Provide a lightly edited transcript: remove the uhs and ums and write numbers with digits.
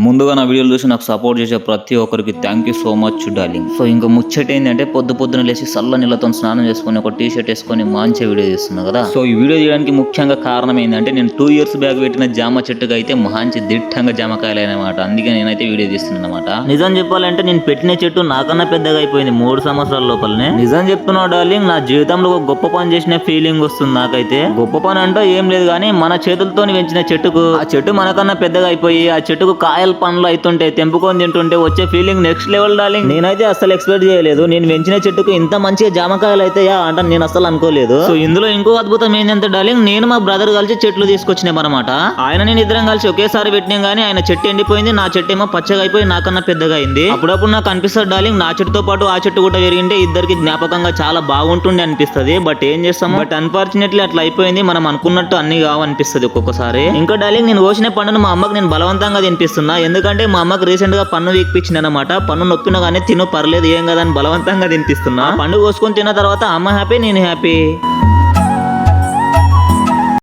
ముందుగా నా వీడియోలు చూసి నాకు సపోర్ట్ చేసే ప్రతి ఒక్కరికి thank you so much darling. So ఇంకా ముచ్చట ఏంటంటే పొద్దున లేచి చల్ల నీళ్ళతో స్నానం చేసుకుని ఒక టీ షర్ట్ వేసుకొని మంచి వీడియో చేస్తున్నా కదా. సో ఈ వీడియో చేయడానికి ముఖ్యంగా కారణం ఏంటంటే నేను 2 years బ్యాక్ పెట్టిన జామ చెట్టుకు అయితే మంచి దిట్టంగా జామకాయలు అనమాట. అందుకే నేనైతే వీడియో చేస్తున్నాను అనమాట. నిజం చెప్పాలంటే నేను పెట్టిన చెట్టు నాకన్నా పెద్దగా అయిపోయింది 3 సంవత్సరాల లోపలనే. నిజం చెప్తున్నా డార్లింగ్, నా జీవితంలో ఒక గొప్ప పని చేసిన ఫీలింగ్ వస్తుంది నాకైతే. గొప్ప పని అంటే ఏం లేదు కానీ మన చేతులతో పెంచిన చెట్టుకు ఆ చెట్టు మనకన్నా పెద్దగా అయిపోయి ఆ చెట్టుకు కాయలు పండ్లు అవుతుంటే తెంపుకొని తింటుంటే వచ్చే ఫీలింగ్ నెక్స్ట్ లెవెల్ డార్లింగ్. నేనైతే అసలు ఎక్స్పెక్ట్ చేయలేదు. నేను పెంచిన చెట్టుకు ఇంత మంచిగా జామకాయలు అవుతాయా అంటే నేను అసలు అనుకోలేదు. సో ఇందులో ఇంకో అద్భుతం ఏంటంటే డార్లింగ్, నేను మా బ్రదర్ కలిసి చెట్లు తీసుకొచ్చినాం అనమాట. ఆయన నేను ఇద్దరం కలిసి ఒకేసారి పెట్టినాం కానీ ఆయన చెట్టు ఎండిపోయింది, నా చెట్టు ఏమో పచ్చగా అయిపోయి నాకన్నా పెద్దగా అయింది. అప్పుడప్పుడు నాకు అనిపిస్తుంది డార్లింగ్, నా చెట్టుతో పాటు ఆ చెట్టు కూడా పెరిగింటే ఇద్దరికి జ్ఞాపకంగా చాలా బాగుంటుండే అనిపిస్తుంది. బట్ ఏం చేస్తాము, బట్ అన్ఫార్చునేట్లీ అట్లా అయిపోయింది. మనం అనుకున్నట్టు అన్ని కావనిపిస్తుంది ఒక్కొక్కసారి. ఇంకా డార్లింగ్, నేను కోసిన పండును మా అమ్మకి నేను బలవంతంగా తినిపిస్తున్నా. ఎందుకంటే మా అమ్మకి రీసెంట్ గా పన్ను వీక్పించింది అనమాట. పన్ను నొప్పిన కానీ తిను పర్లేదు ఏం కదా అని బలవంతంగా తినిపిస్తున్నా. పండు కోసుకొని తిన్న తర్వాత అమ్మ హ్యాపీ, నేను హ్యాపీ.